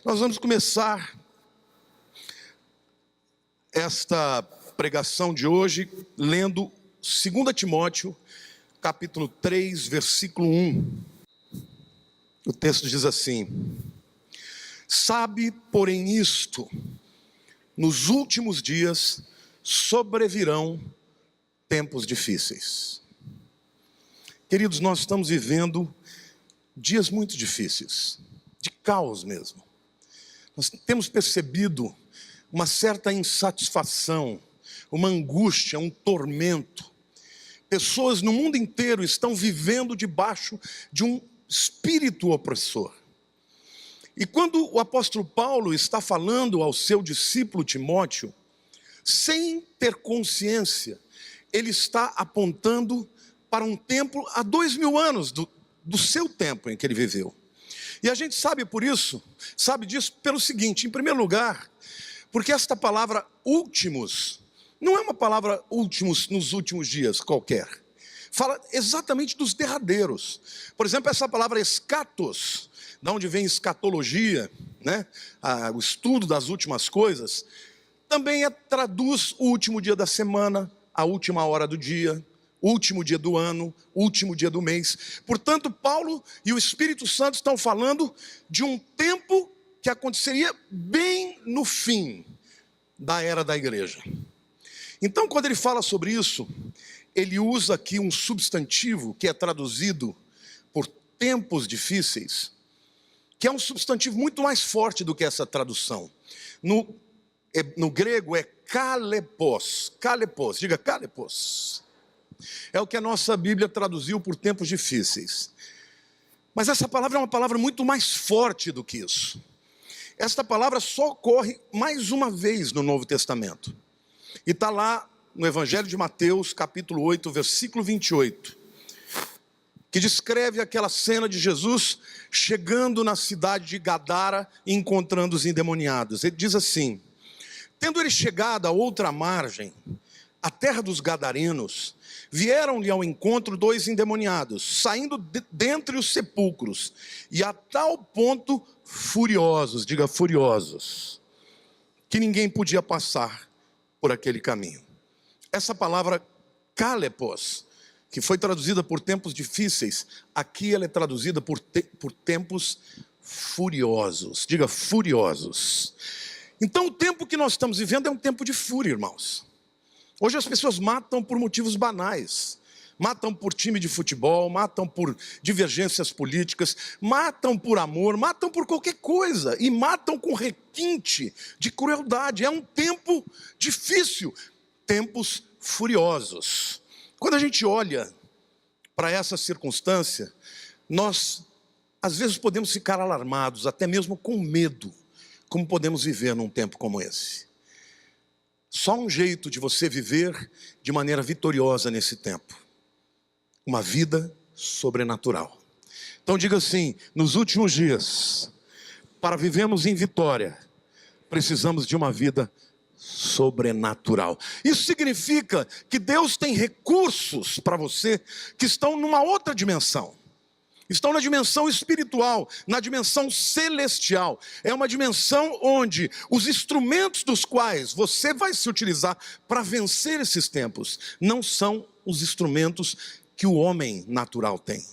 Nós vamos começar esta pregação de hoje lendo 2 Timóteo, capítulo 3, versículo 1. O texto diz assim: sabe, porém, isto, nos últimos dias sobrevirão tempos difíceis. Queridos, nós estamos vivendo dias muito difíceis, de caos mesmo. Nós temos percebido uma certa insatisfação, uma angústia, um tormento. Pessoas no mundo inteiro estão vivendo debaixo de um espírito opressor. E quando o apóstolo Paulo está falando ao seu discípulo Timóteo, sem ter consciência, ele está apontando para um tempo há 2000 anos do seu tempo em que ele viveu. E a gente sabe disso pelo seguinte: em primeiro lugar, porque esta palavra últimos, não é uma palavra últimos nos últimos dias qualquer. Fala exatamente dos derradeiros. Por exemplo, essa palavra escatos, da onde vem escatologia, né? O estudo das últimas coisas, também traduz o último dia da semana, a última hora do dia, último dia do ano, último dia do mês. Portanto, Paulo e o Espírito Santo estão falando de um tempo que aconteceria bem no fim da era da igreja. Então, quando ele fala sobre isso, ele usa aqui um substantivo que é traduzido por tempos difíceis, que é um substantivo muito mais forte do que essa tradução. No grego é kalepos, diga kalepos. É o que a nossa Bíblia traduziu por tempos difíceis. Mas essa palavra é uma palavra muito mais forte do que isso. Esta palavra só ocorre mais uma vez no Novo Testamento. E está lá no Evangelho de Mateus, capítulo 8, versículo 28. Que descreve aquela cena de Jesus chegando na cidade de Gadara e encontrando os endemoniados. Ele diz assim: tendo ele chegado a outra margem, a terra dos Gadarenos, vieram-lhe ao encontro 2 endemoniados, saindo dentre os sepulcros, e a tal ponto furiosos, diga furiosos, que ninguém podia passar por aquele caminho. Essa palavra kalepos, que foi traduzida por tempos difíceis, aqui ela é traduzida por tempos furiosos, diga furiosos. Então o tempo que nós estamos vivendo é um tempo de fúria, irmãos. Hoje as pessoas matam por motivos banais, matam por time de futebol, matam por divergências políticas, matam por amor, matam por qualquer coisa, e matam com requinte de crueldade. É um tempo difícil, tempos furiosos. Quando a gente olha para essa circunstância, nós às vezes podemos ficar alarmados, até mesmo com medo, como podemos viver num tempo como esse. Só um jeito de você viver de maneira vitoriosa nesse tempo: uma vida sobrenatural. Então diga assim: nos últimos dias, para vivermos em vitória, precisamos de uma vida sobrenatural. Isso significa que Deus tem recursos para você que estão numa outra dimensão. Estão na dimensão espiritual, na dimensão celestial. É uma dimensão onde os instrumentos dos quais você vai se utilizar para vencer esses tempos não são os instrumentos que o homem natural tem.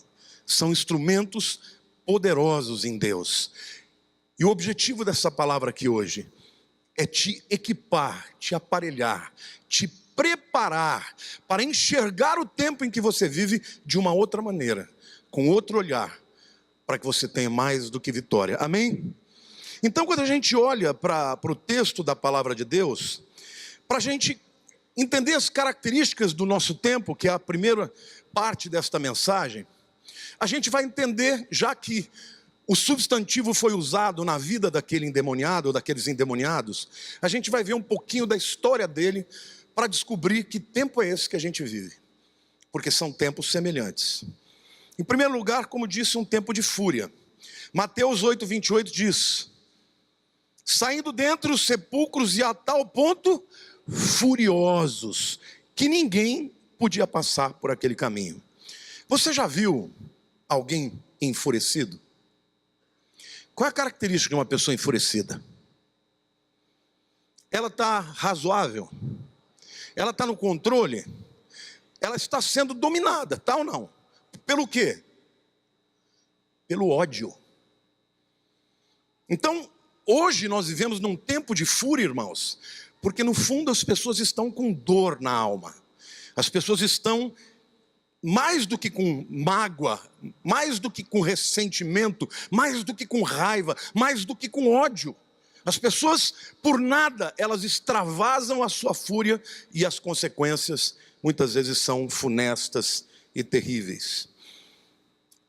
São instrumentos poderosos em Deus. E o objetivo dessa palavra aqui hoje é te equipar, te aparelhar, te preparar para enxergar o tempo em que você vive de uma outra maneira, com outro olhar, para que você tenha mais do que vitória. Amém? Então, quando a gente olha para o texto da palavra de Deus, para a gente entender as características do nosso tempo, que é a primeira parte desta mensagem, a gente vai entender, já que o substantivo foi usado na vida daquele endemoniado, ou daqueles endemoniados, a gente vai ver um pouquinho da história dele, para descobrir que tempo é esse que a gente vive. Porque são tempos semelhantes. Em primeiro lugar, como disse, um tempo de fúria. Mateus 8, 28 diz: saindo dentre os sepulcros e a tal ponto furiosos, que ninguém podia passar por aquele caminho. Você já viu alguém enfurecido? Qual é a característica de uma pessoa enfurecida? Ela está razoável? Ela está no controle? Ela está sendo dominada, tá ou não? Pelo quê? Pelo ódio. Então, hoje nós vivemos num tempo de fúria, irmãos, porque no fundo as pessoas estão com dor na alma. As pessoas estão mais do que com mágoa, mais do que com ressentimento, mais do que com raiva, mais do que com ódio. As pessoas, por nada, elas extravasam a sua fúria e as consequências muitas vezes são funestas e terríveis.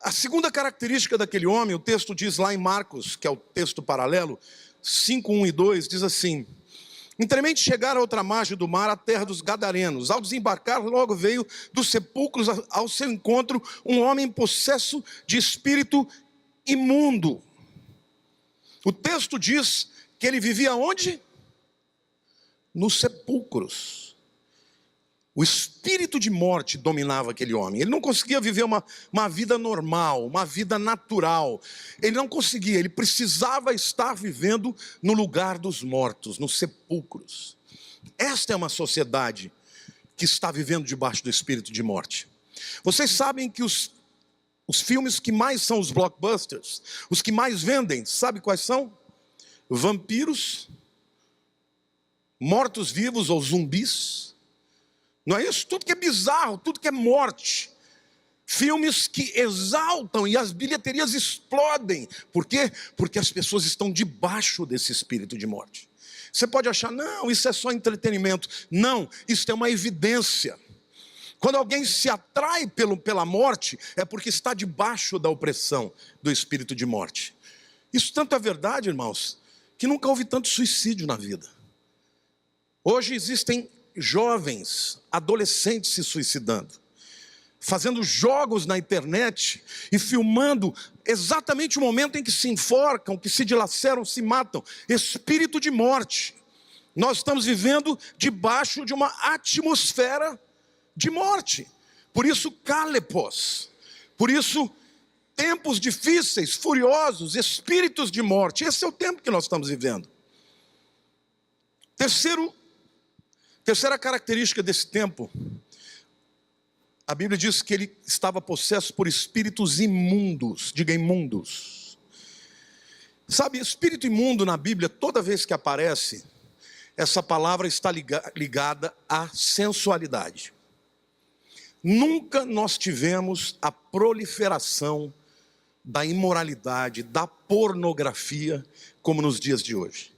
A segunda característica daquele homem, o texto diz lá em Marcos, que é o texto paralelo, 5, 1 e 2, diz assim: Entremente chegaram a outra margem do mar, a terra dos Gadarenos. Ao desembarcar, logo veio dos sepulcros ao seu encontro um homem possesso de espírito imundo. O texto diz que ele vivia onde? Nos sepulcros. O espírito de morte dominava aquele homem. Ele não conseguia viver uma vida normal, uma vida natural. Ele não conseguia, ele precisava estar vivendo no lugar dos mortos, nos sepulcros. Esta é uma sociedade que está vivendo debaixo do espírito de morte. Vocês sabem que os filmes que mais são os blockbusters, os que mais vendem, sabe quais são? Vampiros, mortos-vivos ou zumbis. Não é isso? Tudo que é bizarro, tudo que é morte. Filmes que exaltam e as bilheterias explodem. Por quê? Porque as pessoas estão debaixo desse espírito de morte. Você pode achar, não, isso é só entretenimento. Não, isso é uma evidência. Quando alguém se atrai pela morte, é porque está debaixo da opressão do espírito de morte. Isso tanto é verdade, irmãos, que nunca houve tanto suicídio na vida. Hoje existem jovens, adolescentes se suicidando, fazendo jogos na internet e filmando exatamente o momento em que se enforcam, que se dilaceram, se matam. Espírito de morte. Nós estamos vivendo debaixo de uma atmosfera de morte. Por isso, calepos. Por isso, tempos difíceis, furiosos, espíritos de morte. Esse é o tempo que nós estamos vivendo. Terceira característica desse tempo, a Bíblia diz que ele estava possesso por espíritos imundos. Diga imundos. Sabe, espírito imundo na Bíblia, toda vez que aparece, essa palavra está ligada à sensualidade. Nunca nós tivemos a proliferação da imoralidade, da pornografia, como nos dias de hoje.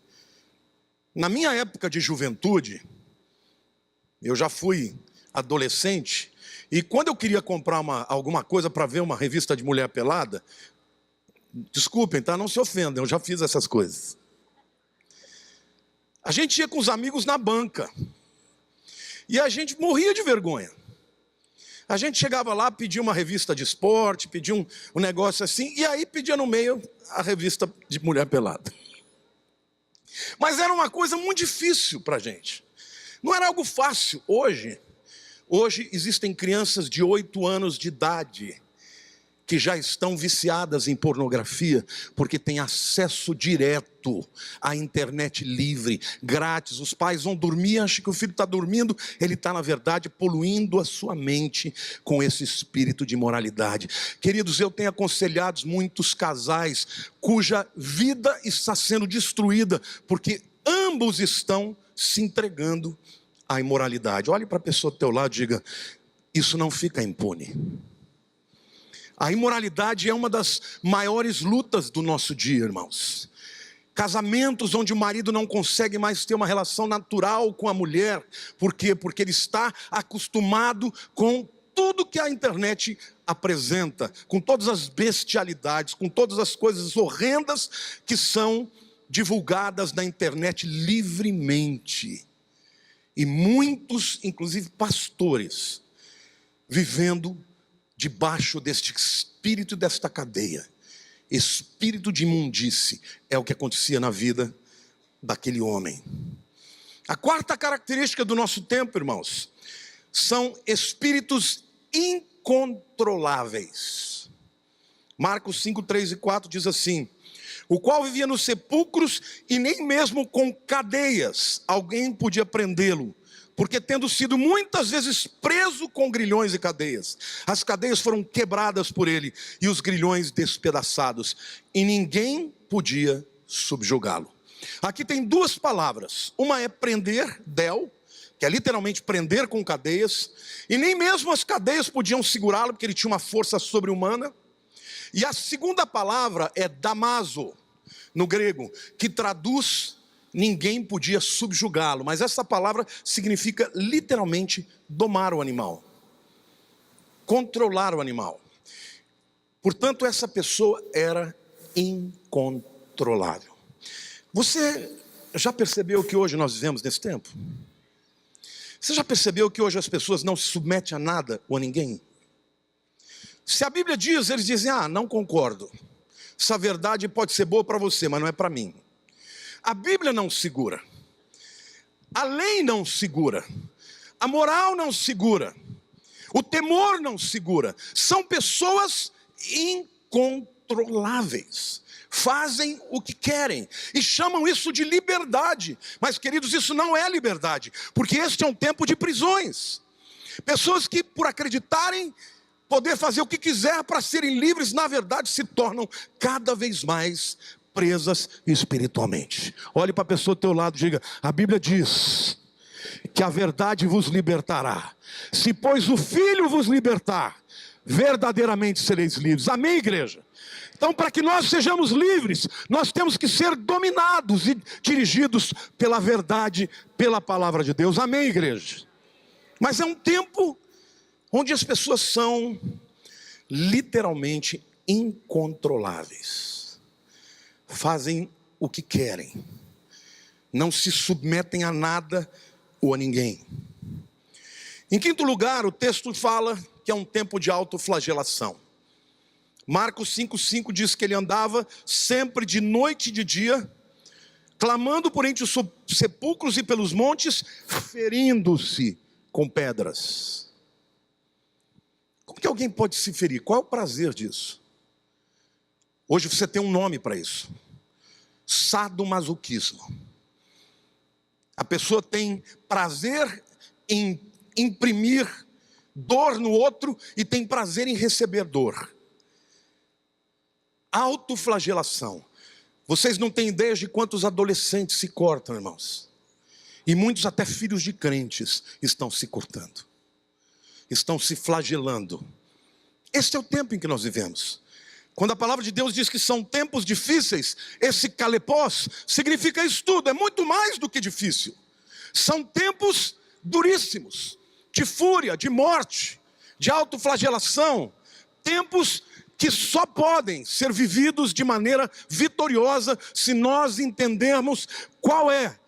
Na minha época de juventude, eu já fui adolescente, e quando eu queria comprar alguma coisa para ver uma revista de mulher pelada, desculpem, tá? Não se ofendam, eu já fiz essas coisas. A gente ia com os amigos na banca, e a gente morria de vergonha. A gente chegava lá, pedia uma revista de esporte, pedia um negócio assim, e aí pedia no meio a revista de mulher pelada. Mas era uma coisa muito difícil para a gente. Não era algo fácil. Hoje existem crianças de 8 anos de idade que já estão viciadas em pornografia, porque têm acesso direto à internet livre, grátis. Os pais vão dormir, acham que o filho está dormindo, ele está, na verdade, poluindo a sua mente com esse espírito de imoralidade. Queridos, eu tenho aconselhado muitos casais cuja vida está sendo destruída, porque ambos estão se entregando à imoralidade. Olhe para a pessoa do teu lado e diga: isso não fica impune. A imoralidade é uma das maiores lutas do nosso dia, irmãos. Casamentos onde o marido não consegue mais ter uma relação natural com a mulher. Por quê? Porque ele está acostumado com tudo que a internet apresenta, com todas as bestialidades, com todas as coisas horrendas que são divulgadas na internet livremente. E muitos, inclusive pastores, vivendo debaixo deste espírito, desta cadeia. Espírito de imundície é o que acontecia na vida daquele homem. A quarta característica do nosso tempo, irmãos, são espíritos incontroláveis. Marcos 5, 3 e 4 diz assim: o qual vivia nos sepulcros e nem mesmo com cadeias alguém podia prendê-lo, porque tendo sido muitas vezes preso com grilhões e cadeias, as cadeias foram quebradas por ele e os grilhões despedaçados, e ninguém podia subjugá-lo. Aqui tem duas palavras, uma é prender, del, que é literalmente prender com cadeias, e nem mesmo as cadeias podiam segurá-lo, porque ele tinha uma força sobre-humana. E a segunda palavra é damaso, no grego, que traduz ninguém podia subjugá-lo, mas essa palavra significa literalmente domar o animal, controlar o animal. Portanto, essa pessoa era incontrolável. Você já percebeu que hoje nós vivemos nesse tempo? Você já percebeu que hoje as pessoas não se submetem a nada ou a ninguém? Se a Bíblia diz, eles dizem, não concordo. Essa verdade pode ser boa para você, mas não é para mim. A Bíblia não segura. A lei não segura. A moral não segura. O temor não segura. São pessoas incontroláveis. Fazem o que querem e chamam isso de liberdade. Mas, queridos, isso não é liberdade, porque este é um tempo de prisões. Pessoas que, por acreditarem poder fazer o que quiser para serem livres, na verdade se tornam cada vez mais presas espiritualmente. Olhe para a pessoa do teu lado e diga: a Bíblia diz que a verdade vos libertará. Se pois o Filho vos libertar, verdadeiramente sereis livres. Amém, igreja? Então, para que nós sejamos livres, nós temos que ser dominados e dirigidos pela verdade, pela palavra de Deus. Amém, igreja? Mas é um tempo onde as pessoas são literalmente incontroláveis. Fazem o que querem. Não se submetem a nada ou a ninguém. Em quinto lugar, o texto fala que é um tempo de autoflagelação. Marcos 5,5 diz que ele andava sempre de noite e de dia, clamando por entre os sepulcros e pelos montes, ferindo-se com pedras. Como que alguém pode se ferir? Qual é o prazer disso? Hoje você tem um nome para isso: sadomasoquismo. A pessoa tem prazer em imprimir dor no outro e tem prazer em receber dor. Autoflagelação. Vocês não têm ideia de quantos adolescentes se cortam, irmãos. E muitos até filhos de crentes estão se cortando. Estão se flagelando. Este é o tempo em que nós vivemos. Quando a palavra de Deus diz que são tempos difíceis, esse calepós significa isso tudo, é muito mais do que difícil. São tempos duríssimos, de fúria, de morte, de autoflagelação, tempos que só podem ser vividos de maneira vitoriosa se nós entendermos qual é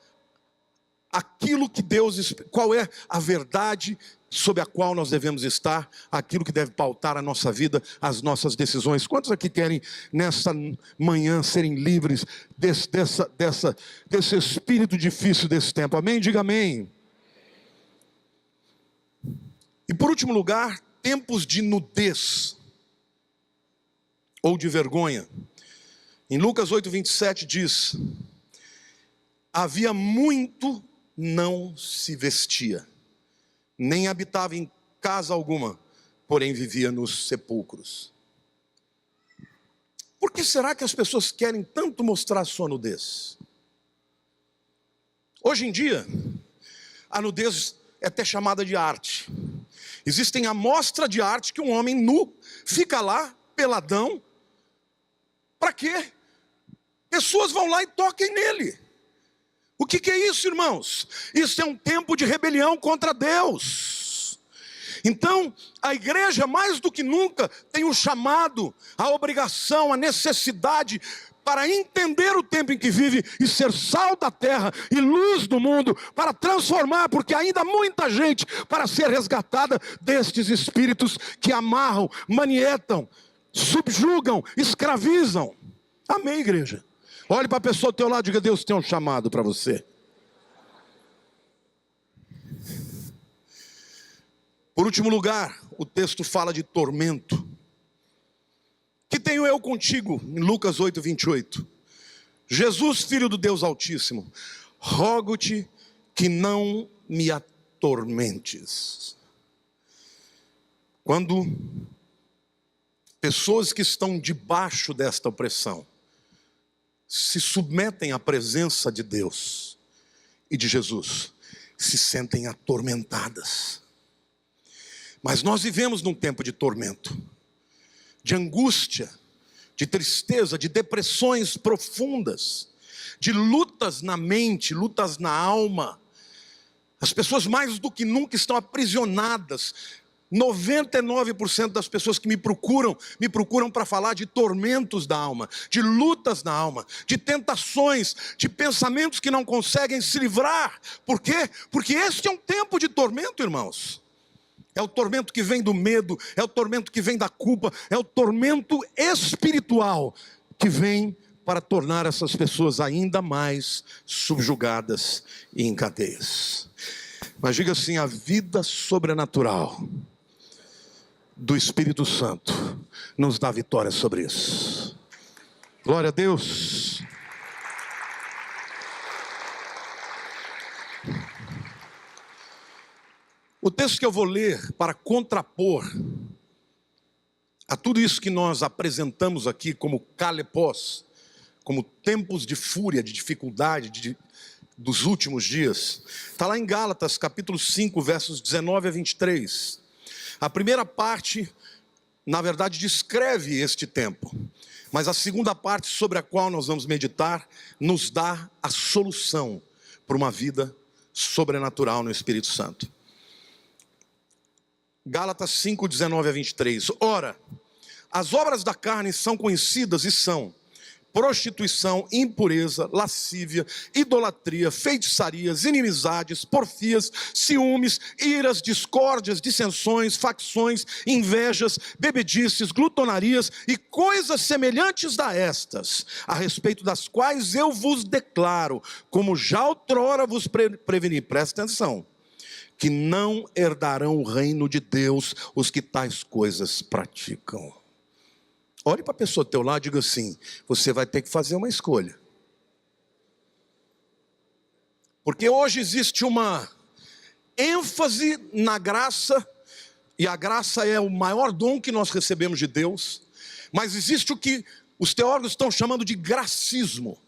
aquilo que Deus, qual é a verdade sob a qual nós devemos estar, aquilo que deve pautar a nossa vida, as nossas decisões. Quantos aqui querem nessa manhã serem livres desse espírito difícil desse tempo? Amém? Diga amém. E por último lugar, tempos de nudez ou de vergonha. Em Lucas 8:27 diz: havia muito não se vestia, nem habitava em casa alguma, porém vivia nos sepulcros. Por que será que as pessoas querem tanto mostrar sua nudez? Hoje em dia, a nudez é até chamada de arte. Existem amostras de arte que um homem nu fica lá, peladão. Para quê? Pessoas vão lá e toquem nele. O que é isso, irmãos? Isso é um tempo de rebelião contra Deus. Então, a igreja, mais do que nunca, tem o chamado, a obrigação, a necessidade para entender o tempo em que vive e ser sal da terra e luz do mundo, para transformar, porque ainda há muita gente para ser resgatada destes espíritos que amarram, manietam, subjugam, escravizam. Amém, igreja? Olhe para a pessoa do teu lado e diga: Deus tem um chamado para você. Por último lugar, o texto fala de tormento. Que tenho eu contigo, em Lucas 8:28. Jesus, Filho do Deus Altíssimo, rogo-te que não me atormentes. Quando pessoas que estão debaixo desta opressão se submetem à presença de Deus e de Jesus, se sentem atormentadas. Mas nós vivemos num tempo de tormento, de angústia, de tristeza, de depressões profundas, de lutas na mente, lutas na alma. As pessoas mais do que nunca estão aprisionadas. 99% das pessoas que me procuram para falar de tormentos da alma, de lutas na alma, de tentações, de pensamentos que não conseguem se livrar. Por quê? Porque este é um tempo de tormento, irmãos. É o tormento que vem do medo, é o tormento que vem da culpa, é o tormento espiritual que vem para tornar essas pessoas ainda mais subjugadas e em cadeias. Mas diga assim: a vida sobrenatural do Espírito Santo nos dá vitória sobre isso. Glória a Deus. O texto que eu vou ler para contrapor a tudo isso que nós apresentamos aqui como kalepós, como tempos de fúria, de dificuldade, dos últimos dias, está lá em Gálatas capítulo 5, versos 19 a 23. A primeira parte, na verdade, descreve este tempo, mas a segunda parte, sobre a qual nós vamos meditar, nos dá a solução para uma vida sobrenatural no Espírito Santo. Gálatas 5, 19 a 23. Ora, as obras da carne são conhecidas e são prostituição, impureza, lascívia, idolatria, feitiçarias, inimizades, porfias, ciúmes, iras, discórdias, dissensões, facções, invejas, bebedices, glutonarias e coisas semelhantes a estas, a respeito das quais eu vos declaro, como já outrora vos preveni, presta atenção, que não herdarão o reino de Deus os que tais coisas praticam. Olhe para a pessoa do teu lado e diga assim: você vai ter que fazer uma escolha. Porque hoje existe uma ênfase na graça, e a graça é o maior dom que nós recebemos de Deus, mas existe o que os teólogos estão chamando de gracismo,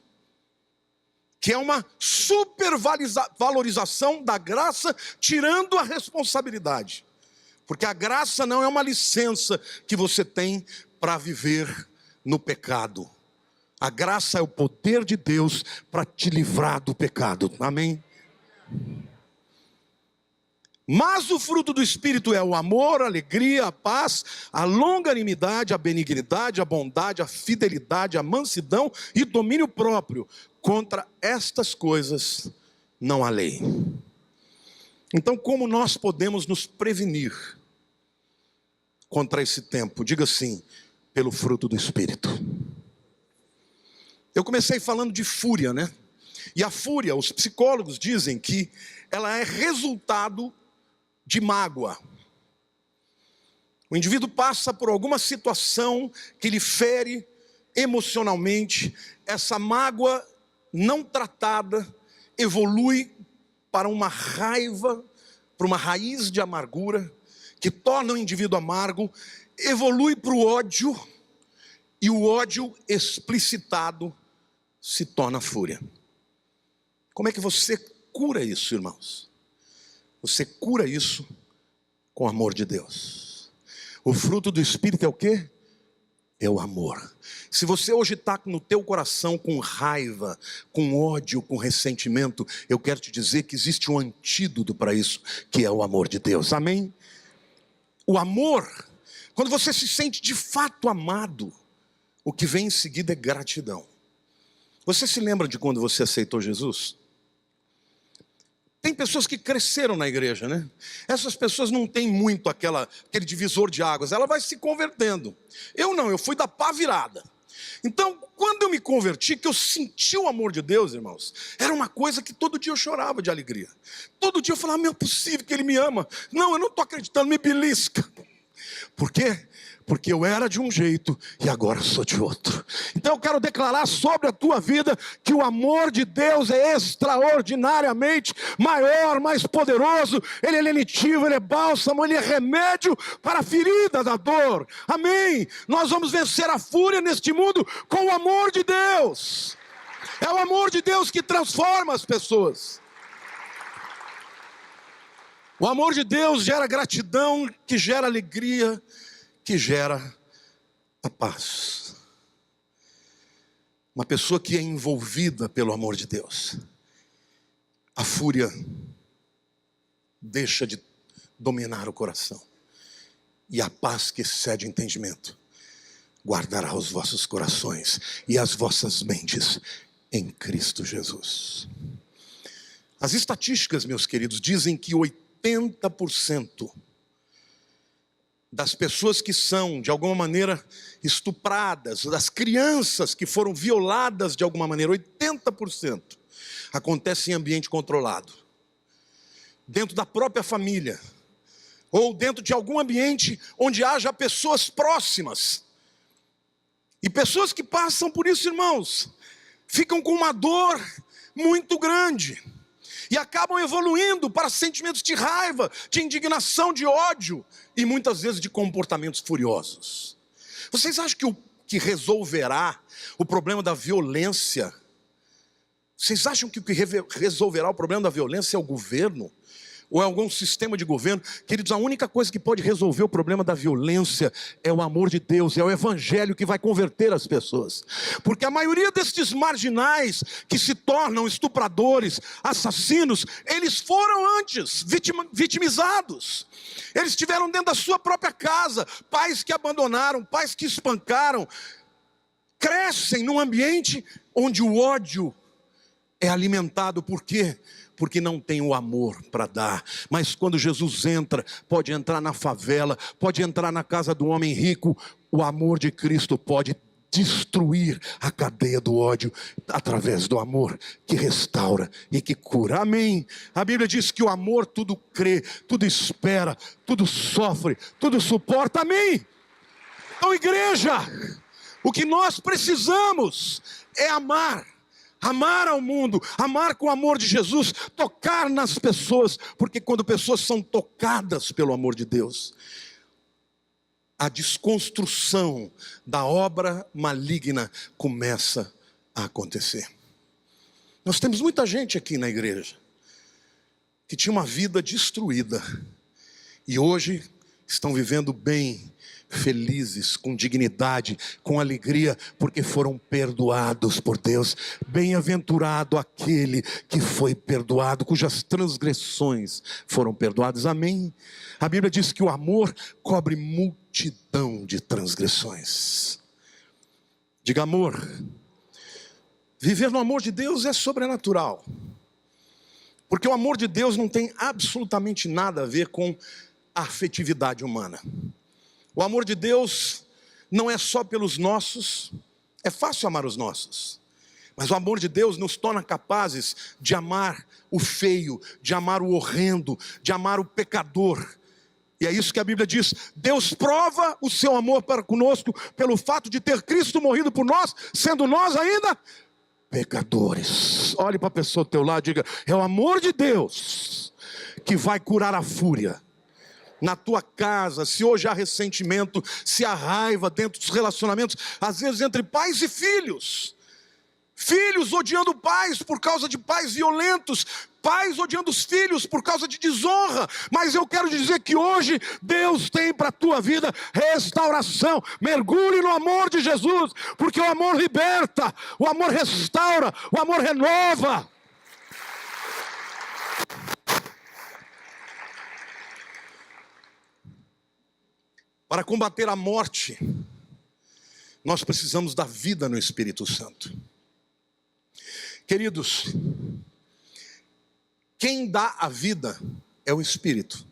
que é uma supervalorização da graça, tirando a responsabilidade. Porque a graça não é uma licença que você tem para viver no pecado. A graça é o poder de Deus para te livrar do pecado. Amém? Mas o fruto do Espírito é o amor, a alegria, a paz, a longanimidade, a benignidade, a bondade, a fidelidade, a mansidão e domínio próprio. Contra estas coisas não há lei. Então, como nós podemos nos prevenir contra esse tempo? Diga assim: pelo fruto do Espírito. Eu comecei falando de fúria, né? E a fúria, os psicólogos dizem que ela é resultado de mágoa. O indivíduo passa por alguma situação que lhe fere emocionalmente. Essa mágoa não tratada evolui para uma raiva, para uma raiz de amargura, que torna o indivíduo amargo, evolui para o ódio, e o ódio explicitado se torna fúria. Como é que você cura isso, irmãos? Você cura isso com o amor de Deus. O fruto do Espírito é o quê? É o amor. Se você hoje está no teu coração com raiva, com ódio, com ressentimento, eu quero te dizer que existe um antídoto para isso, que é o amor de Deus. Amém? O amor, quando você se sente de fato amado, o que vem em seguida é gratidão. Você se lembra de quando você aceitou Jesus? Tem pessoas que cresceram na igreja, né? Essas pessoas não têm muito aquele divisor de águas. Ela vai se convertendo. Eu não, eu fui da pá virada. Então, quando eu me converti, que eu senti o amor de Deus, irmãos, era uma coisa que todo dia eu chorava de alegria. Todo dia eu falava: não é possível que Ele me ama. Não, eu não estou acreditando, me belisca. Por quê? porque eu era de um jeito e agora sou de outro. Então eu quero declarar sobre a tua vida que o amor de Deus é extraordinariamente maior, mais poderoso. Ele é lenitivo, ele é bálsamo, ele é remédio para a ferida da dor. Amém? Nós vamos vencer a fúria neste mundo com o amor de Deus. É o amor de Deus que transforma as pessoas. O amor de Deus gera gratidão, que gera alegria, que gera a paz. Uma pessoa que é envolvida pelo amor de Deus, a fúria deixa de dominar o coração. E a paz que excede entendimento guardará os vossos corações e as vossas mentes em Cristo Jesus. As estatísticas, meus queridos, dizem que 80% das pessoas que são, de alguma maneira, estupradas, das crianças que foram violadas de alguma maneira, 80% acontece em ambiente controlado. Dentro da própria família, ou dentro de algum ambiente onde haja pessoas próximas. E pessoas que passam por isso, irmãos, ficam com uma dor muito grande. E acabam evoluindo para sentimentos de raiva, de indignação, de ódio. E muitas vezes de comportamentos furiosos. Vocês acham que o que resolverá o problema da violência? Vocês acham que o que resolverá o problema da violência é o governo? Ou é algum sistema de governo? Queridos, a única coisa que pode resolver o problema da violência é o amor de Deus, é o evangelho que vai converter as pessoas. Porque a maioria destes marginais que se tornam estupradores, assassinos, eles foram antes vitimizados. Eles estiveram dentro da sua própria casa, pais que abandonaram, pais que espancaram, crescem num ambiente onde o ódio é alimentado. Por quê? Porque não tem o amor para dar. Mas quando Jesus entra, pode entrar na favela, pode entrar na casa do homem rico, o amor de Cristo pode destruir a cadeia do ódio através do amor que restaura e que cura. Amém? A Bíblia diz que o amor tudo crê, tudo espera, tudo sofre, tudo suporta. Amém? Então, igreja, o que nós precisamos é amar. Amar ao mundo, amar com o amor de Jesus, tocar nas pessoas, porque quando pessoas são tocadas pelo amor de Deus, a desconstrução da obra maligna começa a acontecer. Nós temos muita gente aqui na igreja que tinha uma vida destruída e hoje estão vivendo bem, felizes, com dignidade, com alegria, porque foram perdoados por Deus. Bem-aventurado aquele que foi perdoado, cujas transgressões foram perdoadas. Amém? A Bíblia diz que o amor cobre multidão de transgressões. Diga amor. Viver no amor de Deus é sobrenatural, porque o amor de Deus não tem absolutamente nada a ver com a afetividade humana. O amor de Deus não é só pelos nossos. É fácil amar os nossos, mas o amor de Deus nos torna capazes de amar o feio, de amar o horrendo, de amar o pecador. E é isso que a Bíblia diz: Deus prova o seu amor para conosco pelo fato de ter Cristo morrido por nós, sendo nós ainda pecadores. Olhe para a pessoa do teu lado e diga: é o amor de Deus que vai curar a fúria na tua casa. Se hoje há ressentimento, se há raiva dentro dos relacionamentos, às vezes entre pais e filhos, filhos odiando pais por causa de pais violentos, pais odiando os filhos por causa de desonra. Mas eu quero dizer que hoje Deus tem para a tua vida restauração. Mergulhe no amor de Jesus, porque o amor liberta, o amor restaura, o amor renova. Para combater a morte, nós precisamos da vida no Espírito Santo. Queridos, quem dá a vida é o Espírito.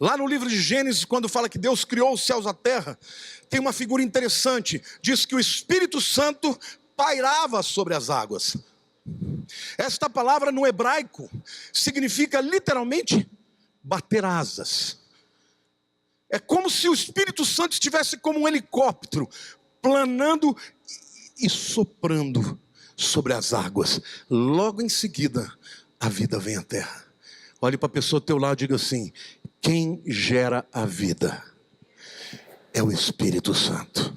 Lá no livro de Gênesis, quando fala que Deus criou os céus e a terra, tem uma figura interessante. Diz que o Espírito Santo pairava sobre as águas. Esta palavra no hebraico significa literalmente bater asas. É como se o Espírito Santo estivesse como um helicóptero, planando e soprando sobre as águas. Logo em seguida, a vida vem à terra. Olhe para a pessoa ao teu lado e diga assim: quem gera a vida é o Espírito Santo.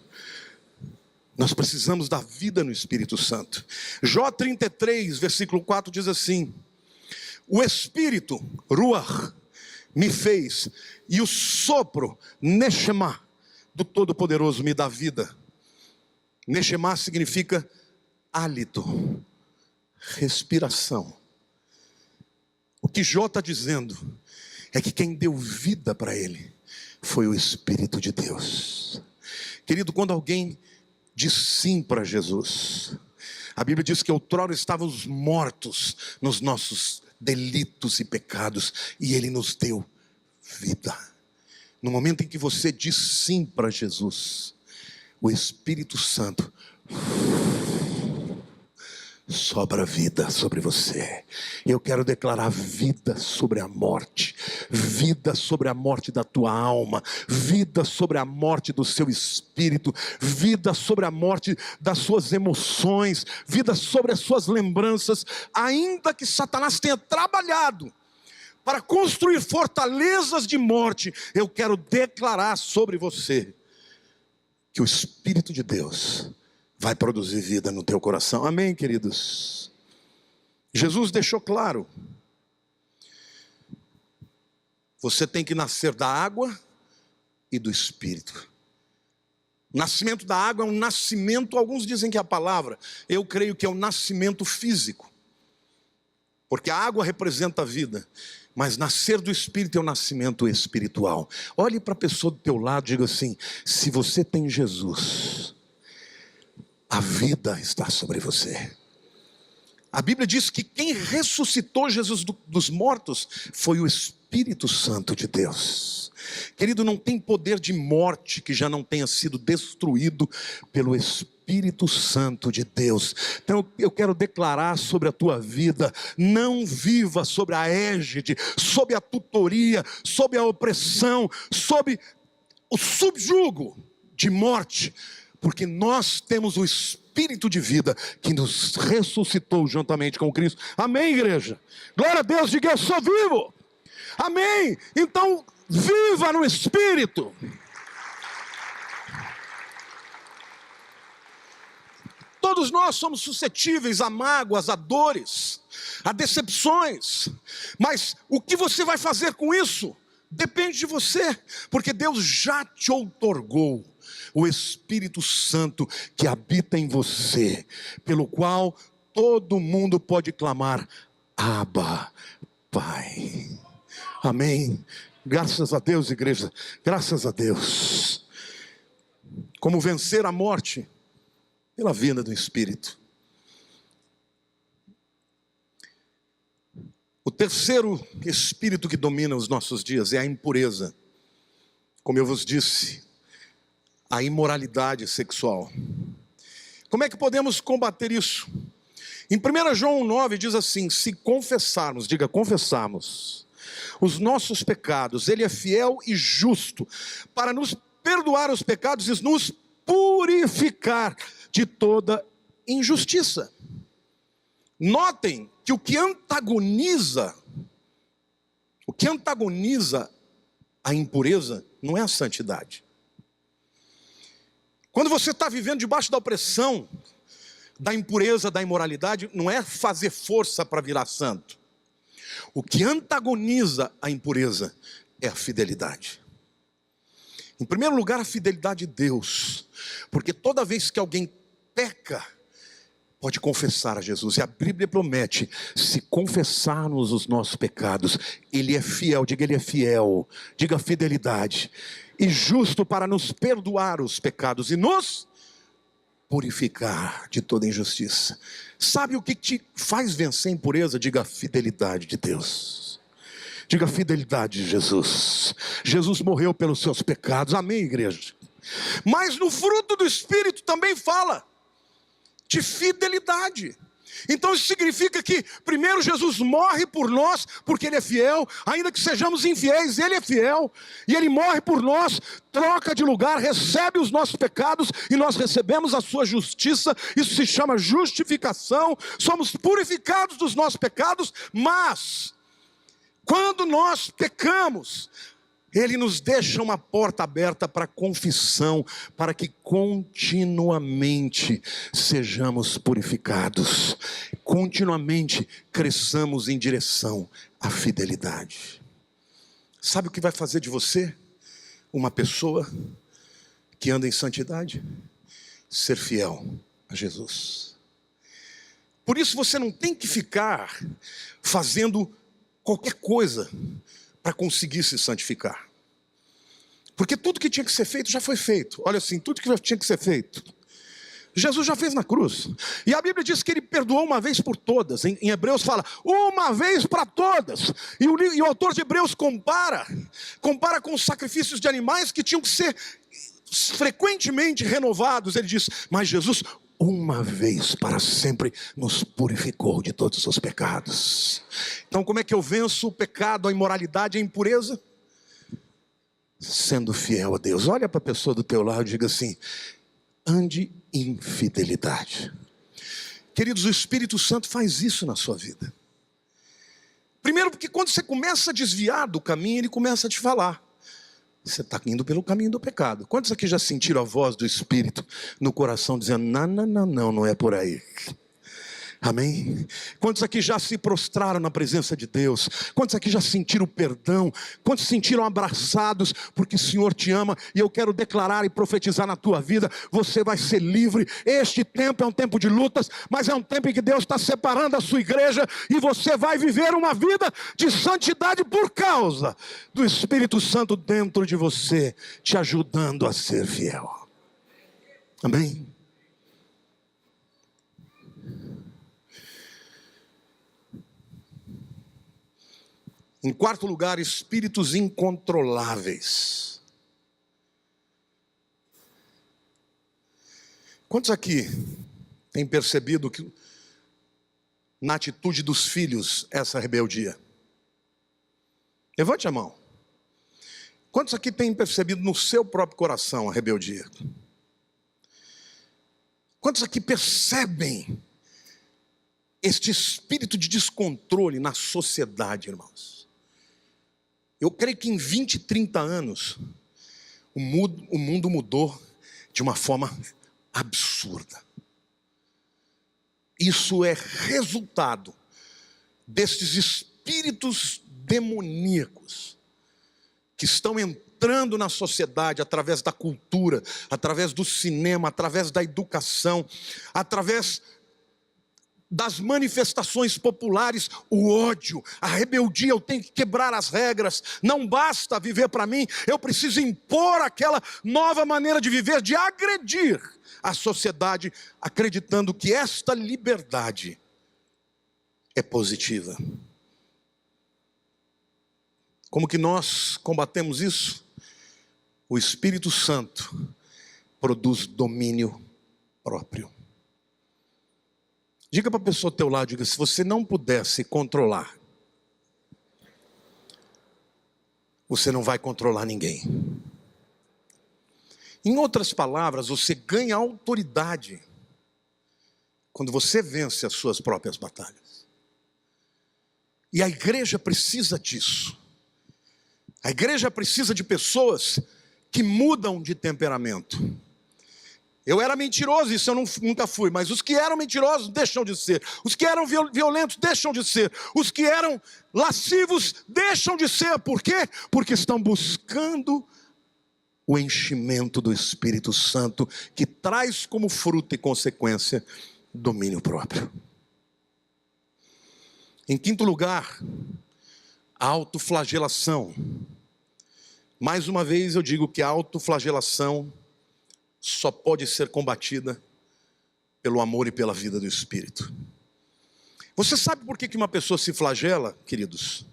Nós precisamos da vida no Espírito Santo. Jó 33, versículo 4 diz assim: o Espírito, Ruach, me fez, e o sopro, Neshama, do Todo-Poderoso me dá vida. Neshama significa hálito, respiração. O que Jó está dizendo é que quem deu vida para ele foi o Espírito de Deus. Querido, quando alguém diz sim para Jesus, a Bíblia diz que outrora estávamos mortos nos nossos delitos e pecados, e Ele nos deu vida. No momento em que você diz sim para Jesus, o Espírito Santo sobra vida sobre você. Eu quero declarar vida sobre a morte, vida sobre a morte da tua alma, vida sobre a morte do seu espírito, vida sobre a morte das suas emoções, vida sobre as suas lembranças. Ainda que Satanás tenha trabalhado para construir fortalezas de morte, eu quero declarar sobre você que o Espírito de Deus vai produzir vida no teu coração. Amém, queridos? Jesus deixou claro: você tem que nascer da água e do Espírito. O nascimento da água é um nascimento, alguns dizem que é a palavra, eu creio que é um nascimento físico, porque a água representa a vida, mas nascer do Espírito é um nascimento espiritual. Olhe para a pessoa do teu lado e diga assim: se você tem Jesus, a vida está sobre você. A Bíblia diz que quem ressuscitou Jesus dos mortos foi o Espírito Santo de Deus. Querido, não tem poder de morte que já não tenha sido destruído pelo Espírito Santo de Deus. Então eu quero declarar sobre a tua vida: não viva sobre a égide, sob a tutoria, sob a opressão, sob o subjugo de morte, porque nós temos o Espírito de vida que nos ressuscitou juntamente com Cristo. Amém, igreja? Glória a Deus, diga: eu sou vivo. Amém? Então viva no Espírito. Todos nós somos suscetíveis a mágoas, a dores, a decepções, mas o que você vai fazer com isso depende de você, porque Deus já te outorgou o Espírito Santo que habita em você, pelo qual todo mundo pode clamar: Abba, Pai. Amém? Graças a Deus, igreja, graças a Deus. Como vencer a morte? Pela vida do Espírito. O terceiro espírito que domina os nossos dias é a impureza. Como eu vos disse, a imoralidade sexual. Como é que podemos combater isso? Em 1 João 9 diz assim: se confessarmos, diga confessarmos, os nossos pecados, Ele é fiel e justo para nos perdoar os pecados e nos purificar de toda injustiça. Notem que o que antagoniza a impureza não é a santidade. Quando você está vivendo debaixo da opressão, da impureza, da imoralidade, não é fazer força para virar santo. O que antagoniza a impureza é a fidelidade. Em primeiro lugar, a fidelidade de Deus, porque toda vez que alguém peca, pode confessar a Jesus, e a Bíblia promete: se confessarmos os nossos pecados, Ele é fiel, diga Ele é fiel, diga fidelidade, e justo para nos perdoar os pecados e nos purificar de toda injustiça. Sabe o que te faz vencer a impureza? Diga a fidelidade de Deus, diga a fidelidade de Jesus. Jesus morreu pelos seus pecados, amém, igreja? Mas no fruto do Espírito também fala de fidelidade. Então isso significa que primeiro Jesus morre por nós, porque Ele é fiel, ainda que sejamos infiéis, Ele é fiel, e Ele morre por nós, troca de lugar, recebe os nossos pecados, e nós recebemos a sua justiça. Isso se chama justificação, somos purificados dos nossos pecados, mas quando nós pecamos, Ele nos deixa uma porta aberta para confissão, para que continuamente sejamos purificados, continuamente cresçamos em direção à fidelidade. Sabe o que vai fazer de você uma pessoa que anda em santidade? Ser fiel a Jesus. Por isso você não tem que ficar fazendo qualquer coisa para conseguir se santificar. Porque tudo que tinha que ser feito já foi feito. Olha assim, tudo que tinha que ser feito, Jesus já fez na cruz. E a Bíblia diz que Ele perdoou uma vez por todas. Em Hebreus fala, uma vez para todas. E o autor de Hebreus compara com os sacrifícios de animais que tinham que ser frequentemente renovados. Ele diz, mas Jesus, uma vez para sempre, nos purificou de todos os pecados. Então como é que eu venço o pecado, a imoralidade, a impureza? Sendo fiel a Deus. Olha para a pessoa do teu lado e diga assim, ande em fidelidade. Queridos, o Espírito Santo faz isso na sua vida. Primeiro porque quando você começa a desviar do caminho, Ele começa a te falar. Você está indo pelo caminho do pecado. Quantos aqui já sentiram a voz do Espírito no coração dizendo, não é por aí? Amém? Quantos aqui já se prostraram na presença de Deus? Quantos aqui já sentiram perdão? Quantos se sentiram abraçados porque o Senhor te ama? E eu quero declarar e profetizar na tua vida, você vai ser livre. Este tempo é um tempo de lutas, mas é um tempo em que Deus está separando a sua igreja, e você vai viver uma vida de santidade por causa do Espírito Santo dentro de você, te ajudando a ser fiel. Amém? Em quarto lugar, espíritos incontroláveis. Quantos aqui têm percebido que na atitude dos filhos essa rebeldia? Levante a mão. Quantos aqui têm percebido no seu próprio coração a rebeldia? Quantos aqui percebem este espírito de descontrole na sociedade, irmãos? Eu creio que em 20, 30 anos, o mundo mudou de uma forma absurda. Isso é resultado destes espíritos demoníacos que estão entrando na sociedade através da cultura, através do cinema, através da educação, através das manifestações populares, o ódio, a rebeldia. Eu tenho que quebrar as regras, não basta viver para mim, eu preciso impor aquela nova maneira de viver, de agredir a sociedade, acreditando que esta liberdade é positiva. Como que nós combatemos isso? O Espírito Santo produz domínio próprio. Diga para a pessoa ao teu lado, diga, se você não puder se controlar, você não vai controlar ninguém. Em outras palavras, você ganha autoridade quando você vence as suas próprias batalhas. E a igreja precisa disso. A igreja precisa de pessoas que mudam de temperamento. Eu era mentiroso, isso eu nunca fui, mas os que eram mentirosos deixam de ser. Os que eram violentos deixam de ser. Os que eram lascivos deixam de ser. Por quê? Porque estão buscando o enchimento do Espírito Santo, que traz como fruto e consequência domínio próprio. Em quinto lugar, a autoflagelação. Mais uma vez eu digo que a autoflagelação só pode ser combatida pelo amor e pela vida do Espírito. Você sabe por que uma pessoa se flagela, queridos?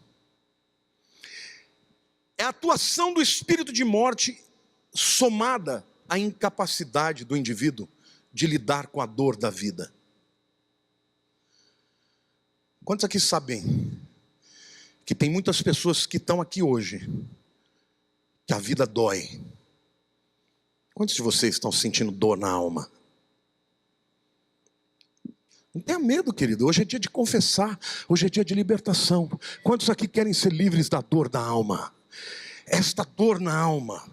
É a atuação do espírito de morte somada à incapacidade do indivíduo de lidar com a dor da vida. Quantos aqui sabem que tem muitas pessoas que estão aqui hoje, que a vida dói? Quantos de vocês estão sentindo dor na alma? Não tenha medo, querido. Hoje é dia de confessar. Hoje é dia de libertação. Quantos aqui querem ser livres da dor da alma? Esta dor na alma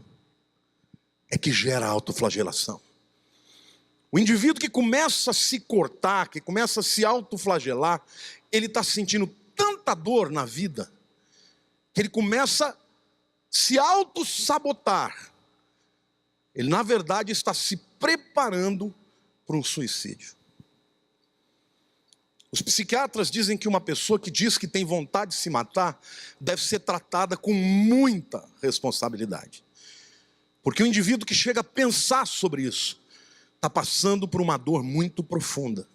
é que gera autoflagelação. O indivíduo que começa a se cortar, que começa a se autoflagelar, ele está sentindo tanta dor na vida, que ele começa a se autossabotar. Ele, na verdade, está se preparando para um suicídio. Os psiquiatras dizem que uma pessoa que diz que tem vontade de se matar deve ser tratada com muita responsabilidade. Porque o indivíduo que chega a pensar sobre isso está passando por uma dor muito profunda.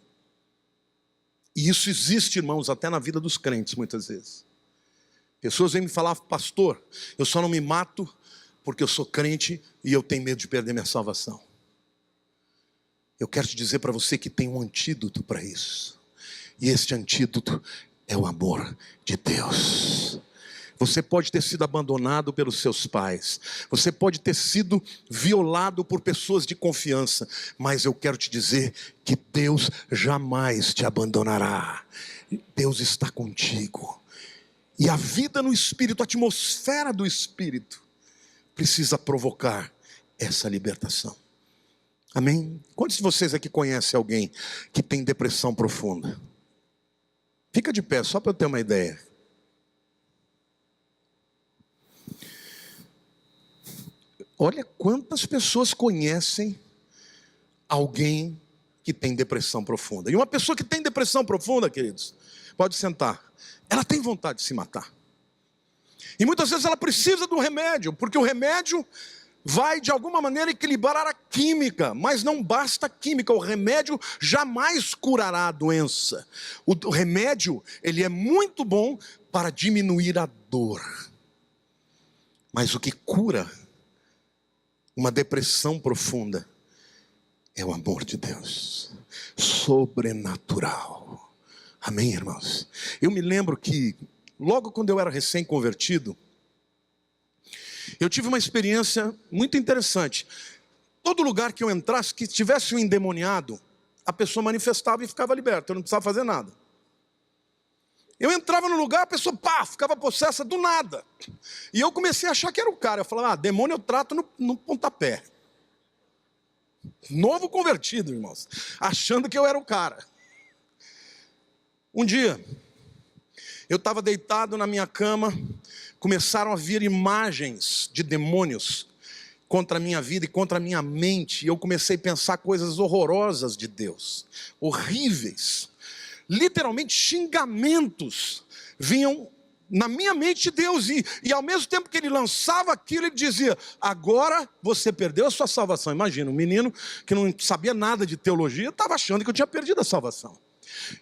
E isso existe, irmãos, até na vida dos crentes muitas vezes. Pessoas vêm me falar: pastor, eu só não me mato porque eu sou crente e eu tenho medo de perder minha salvação. Eu quero te dizer para você que tem um antídoto para isso. E este antídoto é o amor de Deus. Você pode ter sido abandonado pelos seus pais. Você pode ter sido violado por pessoas de confiança. Mas eu quero te dizer que Deus jamais te abandonará. Deus está contigo. E a vida no Espírito, a atmosfera do Espírito, precisa provocar essa libertação. Amém? Quantos de vocês aqui conhecem alguém que tem depressão profunda? Fica de pé, só para eu ter uma ideia. Olha quantas pessoas conhecem alguém que tem depressão profunda. E uma pessoa que tem depressão profunda, queridos, pode sentar, ela tem vontade de se matar. E muitas vezes ela precisa do remédio, porque o remédio vai de alguma maneira equilibrar a química, mas não basta a química, o remédio jamais curará a doença. O remédio, ele é muito bom para diminuir a dor. Mas o que cura uma depressão profunda é o amor de Deus, sobrenatural. Amém, irmãos? Eu me lembro que logo quando eu era recém-convertido, eu tive uma experiência muito interessante. Todo lugar que eu entrasse, que tivesse um endemoniado, a pessoa manifestava e ficava liberta, eu não precisava fazer nada. Eu entrava no lugar, a pessoa ficava possessa do nada. E eu comecei a achar que era o cara. Eu falava: demônio eu trato no pontapé. Novo convertido, irmãos, achando que eu era o cara. Um dia, eu estava deitado na minha cama, começaram a vir imagens de demônios contra a minha vida e contra a minha mente. E eu comecei a pensar coisas horrorosas de Deus, horríveis. Literalmente xingamentos vinham na minha mente de Deus. E ao mesmo tempo que ele lançava aquilo, ele dizia: agora você perdeu a sua salvação. Imagina, um menino que não sabia nada de teologia, estava achando que eu tinha perdido a salvação.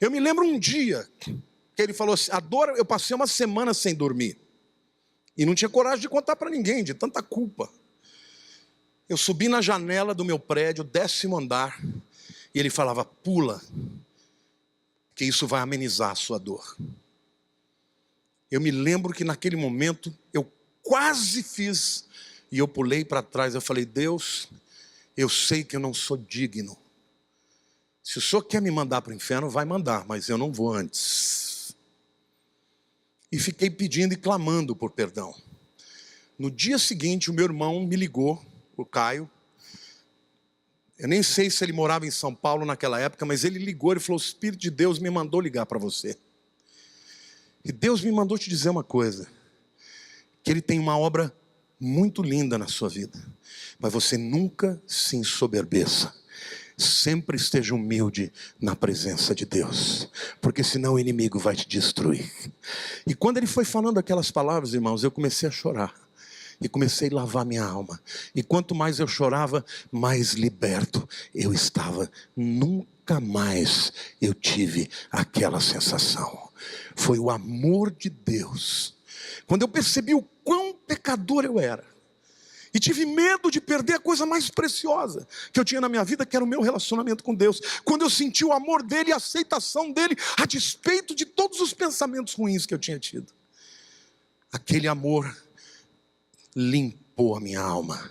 Eu me lembro um dia que ele falou assim: a dor, eu passei uma semana sem dormir. E não tinha coragem de contar para ninguém, de tanta culpa. Eu subi na janela do meu prédio, 10º andar, e ele falava: pula, que isso vai amenizar a sua dor. Eu me lembro que naquele momento, eu quase fiz, e eu pulei para trás, eu falei: Deus, eu sei que eu não sou digno. Se o Senhor quer me mandar para o inferno, vai mandar, mas eu não vou antes. E fiquei pedindo e clamando por perdão. No dia seguinte, o meu irmão me ligou, o Caio. Eu nem sei se ele morava em São Paulo naquela época, mas ele ligou e falou: o Espírito de Deus me mandou ligar para você. E Deus me mandou te dizer uma coisa, que Ele tem uma obra muito linda na sua vida, mas você nunca se ensoberbeça. Sempre esteja humilde na presença de Deus, porque senão o inimigo vai te destruir. E quando ele foi falando aquelas palavras, irmãos, eu comecei a chorar. E comecei a lavar minha alma. E quanto mais eu chorava, mais liberto eu estava. Nunca mais eu tive aquela sensação. Foi o amor de Deus. Quando eu percebi o quão pecador eu era, E tive medo de perder a coisa mais preciosa que eu tinha na minha vida, que era o meu relacionamento com Deus. Quando eu senti o amor dele e a aceitação dele, a despeito de todos os pensamentos ruins que eu tinha tido. Aquele amor limpou a minha alma.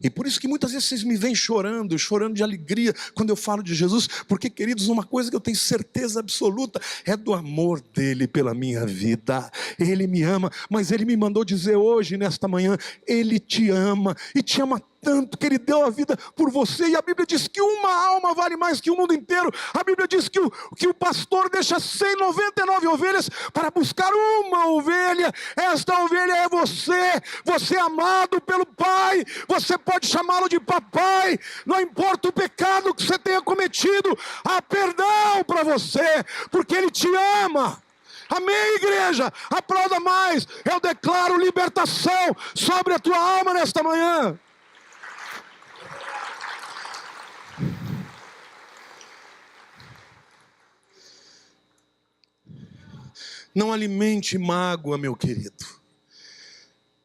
E por isso que muitas vezes vocês me veem chorando de alegria quando eu falo de Jesus, porque, queridos, uma coisa que eu tenho certeza absoluta é do amor dele pela minha vida. Ele me ama, mas ele me mandou dizer hoje, nesta manhã, ele te ama e te ama tanto que ele deu a vida por você. E a Bíblia diz que uma alma vale mais que o mundo inteiro. A Bíblia diz que o pastor deixa 199 ovelhas para buscar uma ovelha. Esta ovelha é você. Você é amado pelo Pai. Você pode chamá-lo de papai. Não importa o pecado que você tenha cometido, há perdão para você, porque ele te ama. Amém, igreja? Aplauda mais. Eu declaro libertação sobre a tua alma nesta manhã. Não alimente mágoa, meu querido.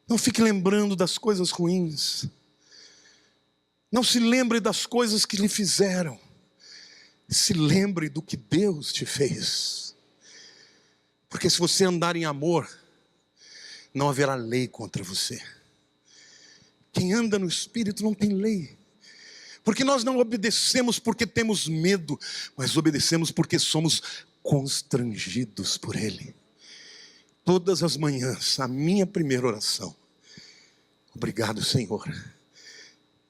Não fique lembrando das coisas ruins. Não se lembre das coisas que lhe fizeram. Se lembre do que Deus te fez. Porque se você andar em amor, não haverá lei contra você. Quem anda no Espírito não tem lei. Porque nós não obedecemos porque temos medo, mas obedecemos porque somos constrangidos por Ele. Todas as manhãs, a minha primeira oração: obrigado, Senhor,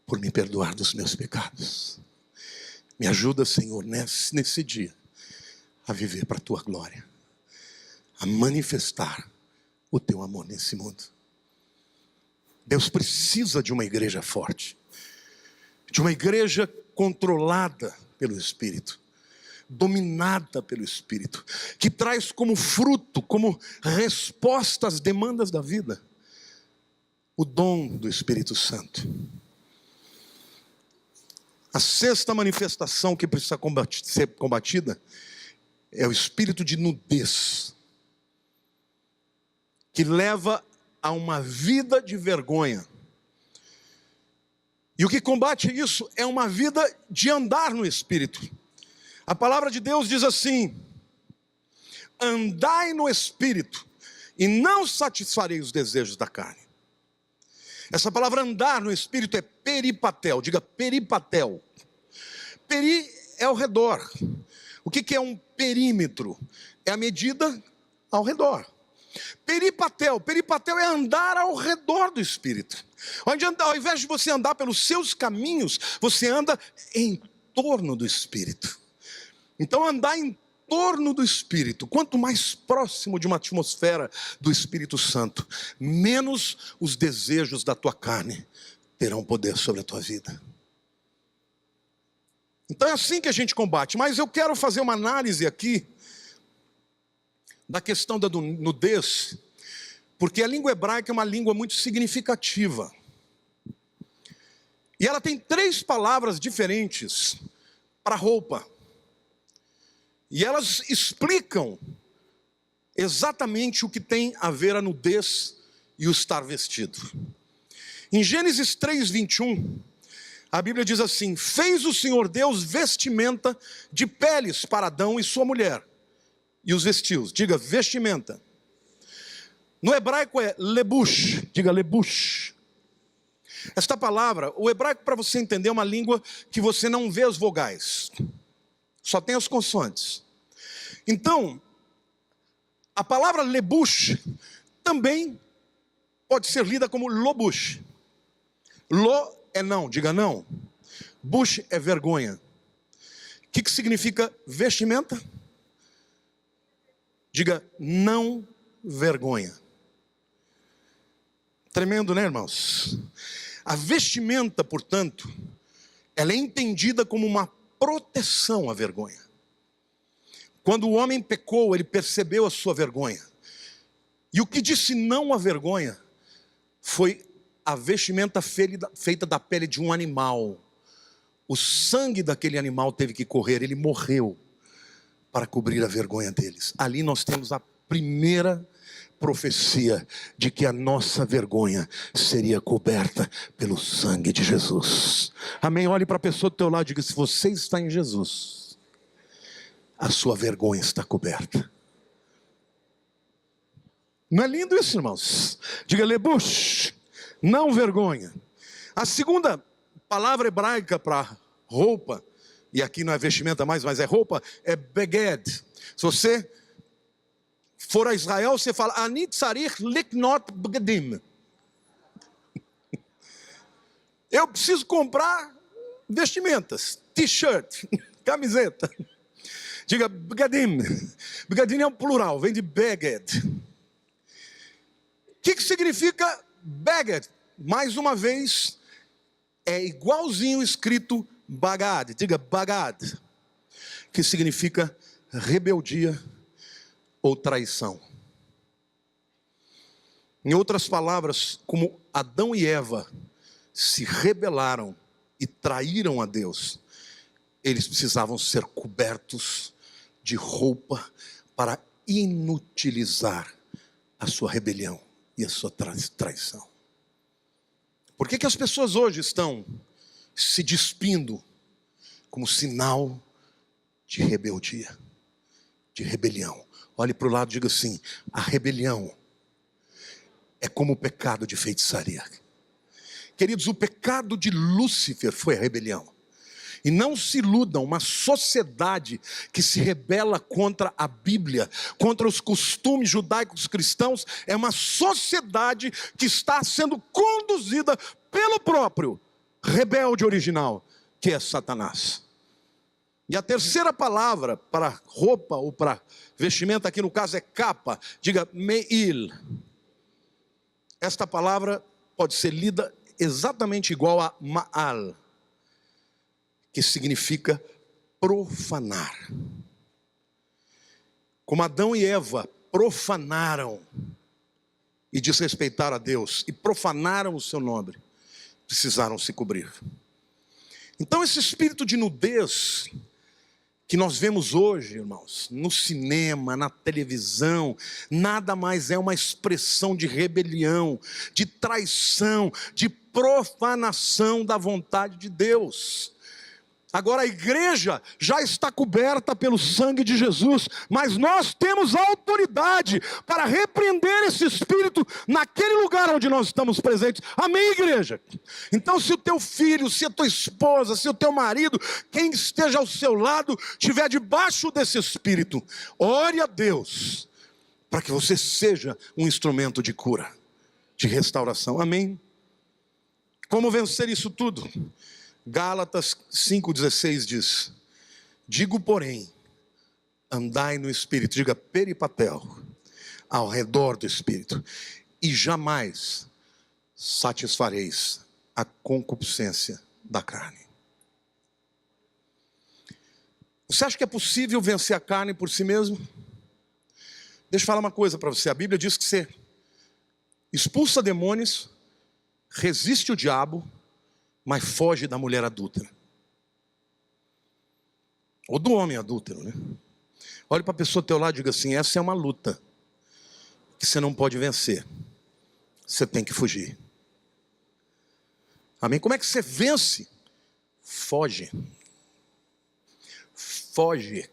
por me perdoar dos meus pecados. Me ajuda, Senhor, nesse dia, a viver para a Tua glória, a manifestar o Teu amor nesse mundo. Deus precisa de uma igreja forte, de uma igreja controlada pelo Espírito, dominada pelo Espírito, que traz como fruto, como resposta às demandas da vida, o dom do Espírito Santo. A sexta manifestação que precisa ser combatida é o espírito de nudez, que leva a uma vida de vergonha. E o que combate isso é uma vida de andar no Espírito. A palavra de Deus diz assim: andai no Espírito e não satisfarei os desejos da carne. Essa palavra andar no Espírito é peripatel. Diga peripatel. Peri é ao redor. O que é um perímetro? É a medida ao redor. Peripatel é andar ao redor do Espírito. Ao invés de você andar pelos seus caminhos, você anda em torno do Espírito. Então, andar em torno do Espírito, quanto mais próximo de uma atmosfera do Espírito Santo, menos os desejos da tua carne terão poder sobre a tua vida. Então é assim que a gente combate. Mas eu quero fazer uma análise aqui da questão da nudez, porque a língua hebraica é uma língua muito significativa. E ela tem 3 palavras diferentes para roupa. E elas explicam exatamente o que tem a ver a nudez e o estar vestido. Em Gênesis 3:21, a Bíblia diz assim: fez o Senhor Deus vestimenta de peles para Adão e sua mulher, e os vestiu. Diga vestimenta. No hebraico é lebush. Diga lebush. Esta palavra, o hebraico, para você entender, é uma língua que você não vê as vogais, só tem as consoantes. Então, a palavra lebush também pode ser lida como lobush. Lo é não, diga não. Bush é vergonha. O que significa vestimenta? Diga não vergonha. Tremendo, né, irmãos? A vestimenta, portanto, ela é entendida como uma proteção à vergonha. Quando o homem pecou, ele percebeu a sua vergonha. E o que disse não à vergonha foi a vestimenta feita da pele de um animal. O sangue daquele animal teve que correr, ele morreu para cobrir a vergonha deles. Ali nós temos a primeira profecia de que a nossa vergonha seria coberta pelo sangue de Jesus. Amém? Olhe para a pessoa do teu lado e diga: se você está em Jesus, a sua vergonha está coberta. Não é lindo isso, irmãos? Diga: lebush, não vergonha. A segunda palavra hebraica para roupa, e aqui não é vestimenta mais, mas é roupa, é beged. Se você for a Israel, você fala ani tzarich liknot begedim. Eu preciso comprar vestimentas, t-shirt, camiseta. Diga begedim. Begedim é um plural, vem de beged. O que significa beged? Mais uma vez, é igualzinho escrito bagad. Diga bagad, que significa rebeldia ou traição. Em outras palavras, como Adão e Eva se rebelaram e traíram a Deus, eles precisavam ser cobertos de roupa para inutilizar a sua rebelião e a sua traição. Por que as pessoas hoje estão se despindo como sinal de rebeldia, de rebelião? Olhe para o lado e diga assim: a rebelião é como o pecado de feitiçaria. Queridos, o pecado de Lúcifer foi a rebelião. E não se iludam, uma sociedade que se rebela contra a Bíblia, contra os costumes judaicos cristãos, é uma sociedade que está sendo conduzida pelo próprio rebelde original, que é Satanás. E a terceira palavra para roupa ou para vestimenta, aqui no caso é capa. Diga meil. Esta palavra pode ser lida exatamente igual a maal, que significa profanar. Como Adão e Eva profanaram e desrespeitaram a Deus e profanaram o seu nome, precisaram se cobrir. Então esse espírito de nudez que nós vemos hoje, irmãos, no cinema, na televisão, nada mais é uma expressão de rebelião, de traição, de profanação da vontade de Deus. Agora a igreja já está coberta pelo sangue de Jesus, mas nós temos autoridade para repreender esse espírito naquele lugar onde nós estamos presentes. Amém, igreja? Então se o teu filho, se a tua esposa, se o teu marido, quem esteja ao seu lado, estiver debaixo desse espírito, ore a Deus para que você seja um instrumento de cura, de restauração. Amém? Como vencer isso tudo? Gálatas 5,16 diz: digo porém, andai no Espírito, diga peripapel, ao redor do Espírito, e jamais satisfareis a concupiscência da carne. Você acha que é possível vencer a carne por si mesmo? Deixa eu falar uma coisa para você. A Bíblia diz que você expulsa demônios, resiste o diabo, mas foge da mulher adúltera. Ou do homem adúltero, né? Olhe para a pessoa ao teu lado e diga assim: essa é uma luta que você não pode vencer. Você tem que fugir. Amém? Como é que você vence? Foge. Foge.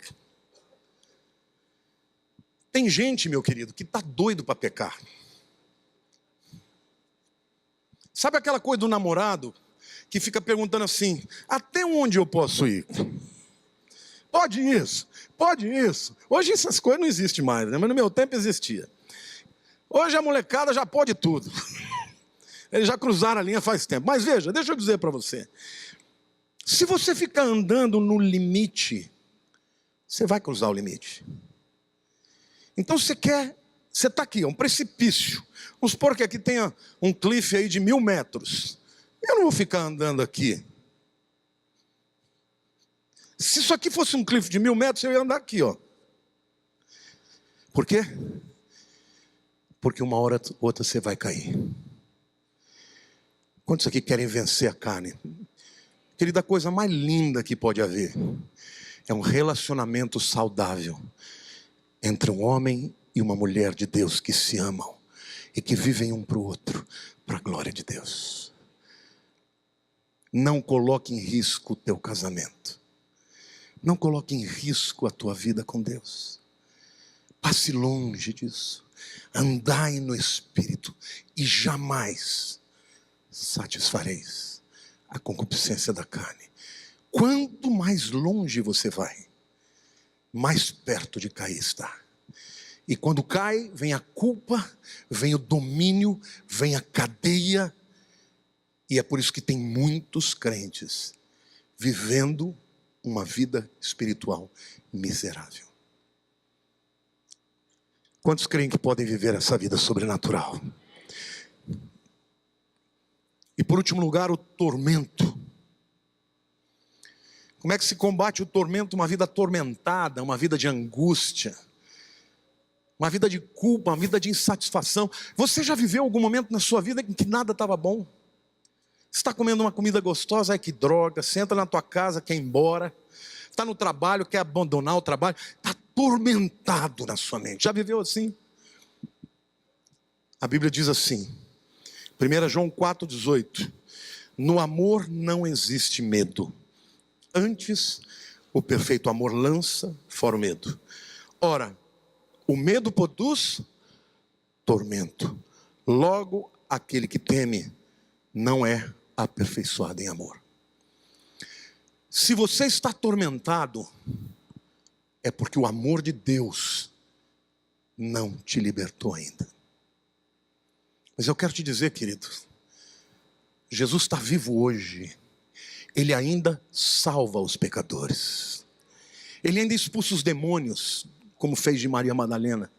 Tem gente, meu querido, que está doido para pecar. Sabe aquela coisa do namorado que fica perguntando assim: até onde eu posso ir? Pode isso, pode isso. Hoje essas coisas não existem mais, né? Mas no meu tempo existia. Hoje a molecada já pode tudo. Eles já cruzaram a linha faz tempo. Mas veja, deixa eu dizer para você. Se você ficar andando no limite, você vai cruzar o limite. Então você está aqui, é um precipício. Vamos supor que aqui tenha um cliff aí de 1000 metros. Eu não vou ficar andando aqui. Se isso aqui fosse um cliff de 1000 metros, eu ia andar aqui, ó. Por quê? Porque uma hora ou outra você vai cair. Quantos aqui querem vencer a carne? Querida, a coisa mais linda que pode haver é um relacionamento saudável entre um homem e uma mulher de Deus que se amam e que vivem um para o outro, para a glória de Deus. Não coloque em risco o teu casamento. Não coloque em risco a tua vida com Deus. Passe longe disso. Andai no Espírito e jamais satisfareis a concupiscência da carne. Quanto mais longe você vai, mais perto de cair está. E quando cai, vem a culpa, vem o domínio, vem a cadeia. E é por isso que tem muitos crentes vivendo uma vida espiritual miserável. Quantos creem que podem viver essa vida sobrenatural? E por último lugar, o tormento. Como é que se combate o tormento? Uma vida atormentada, uma vida de angústia, uma vida de culpa, uma vida de insatisfação. Você já viveu algum momento na sua vida em que nada estava bom? Você está comendo uma comida gostosa, ai que droga. Você entra na tua casa, quer ir embora. Está no trabalho, quer abandonar o trabalho. Está atormentado na sua mente. Já viveu assim? A Bíblia diz assim, 1 João 4,18: no amor não existe medo. Antes, o perfeito amor lança fora o medo. Ora, o medo produz tormento. Logo, aquele que teme não é aperfeiçoado em amor. Se você está atormentado, é porque o amor de Deus não te libertou ainda. Mas eu quero te dizer, querido, Jesus está vivo hoje. Ele ainda salva os pecadores. Ele ainda expulsa os demônios, como fez de Maria Madalena.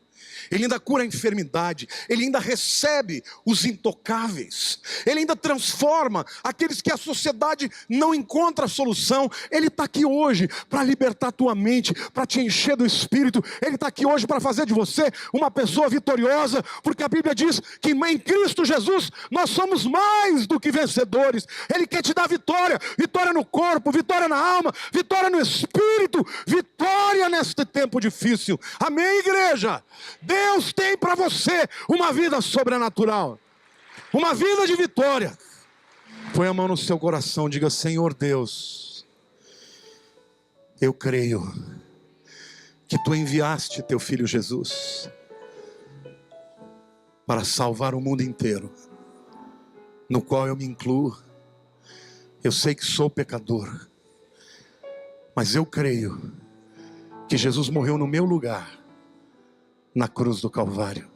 Ele ainda cura a enfermidade. Ele ainda recebe os intocáveis. Ele ainda transforma aqueles que a sociedade não encontra solução. Ele está aqui hoje para libertar a tua mente, para te encher do Espírito. Ele está aqui hoje para fazer de você uma pessoa vitoriosa, porque a Bíblia diz que em Cristo Jesus nós somos mais do que vencedores. Ele quer te dar vitória, vitória no corpo, vitória na alma, vitória no Espírito, vitória neste tempo difícil. Amém, igreja? Deus tem para você uma vida sobrenatural, uma vida de vitória. Põe a mão no seu coração, diga: Senhor Deus, eu creio que Tu enviaste Teu Filho Jesus para salvar o mundo inteiro, no qual eu me incluo. Eu sei que sou pecador, mas eu creio que Jesus morreu no meu lugar, na cruz do Calvário,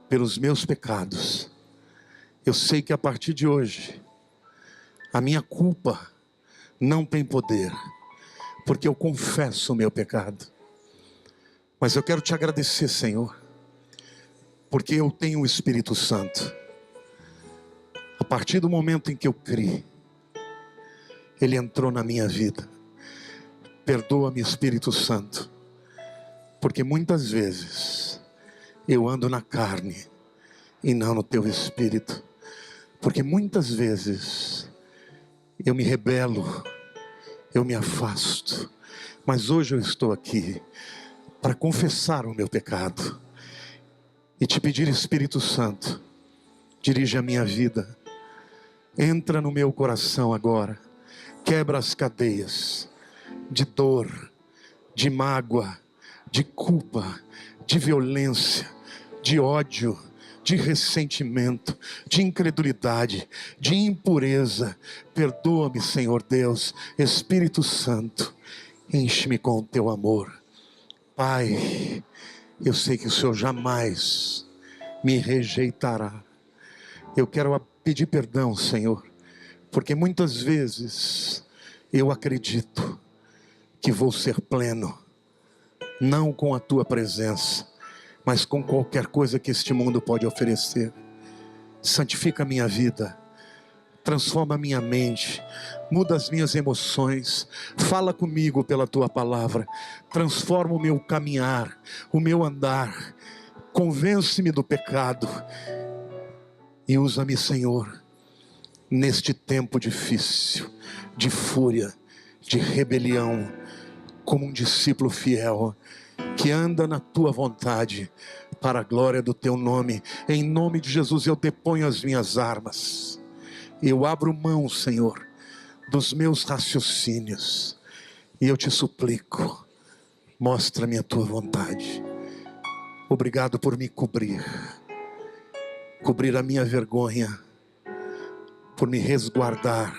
pelos meus pecados. Eu sei que a partir de hoje, a minha culpa não tem poder, porque eu confesso o meu pecado. Mas eu quero te agradecer, Senhor, porque eu tenho o Espírito Santo. A partir do momento em que eu criei, Ele entrou na minha vida. Perdoa-me, Espírito Santo, porque muitas vezes eu ando na carne e não no Teu Espírito. Porque muitas vezes eu me rebelo, eu me afasto. Mas hoje eu estou aqui para confessar o meu pecado e te pedir, Espírito Santo, dirige a minha vida. Entra no meu coração agora. Quebra as cadeias de dor, de mágoa, de culpa, de violência, de ódio, de ressentimento, de incredulidade, de impureza. Perdoa-me, Senhor Deus. Espírito Santo, enche-me com o Teu amor. Pai, eu sei que o Senhor jamais me rejeitará. Eu quero pedir perdão, Senhor, porque muitas vezes eu acredito que vou ser pleno, não com a Tua presença, mas com qualquer coisa que este mundo pode oferecer. Santifica a minha vida, transforma a minha mente, muda as minhas emoções, fala comigo pela Tua palavra, transforma o meu caminhar, o meu andar, convence-me do pecado e usa-me, Senhor, neste tempo difícil, de fúria, de rebelião, como um discípulo fiel, que anda na tua vontade, para a glória do teu nome. Em nome de Jesus eu deponho as minhas armas, eu abro mão, Senhor, dos meus raciocínios, e eu te suplico, mostra-me a tua vontade. Obrigado por me cobrir a minha vergonha, por me resguardar,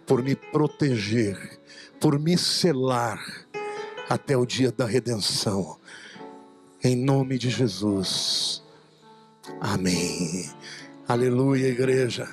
por me proteger, por me selar até o dia da redenção. Em nome de Jesus. Amém. Aleluia, igreja.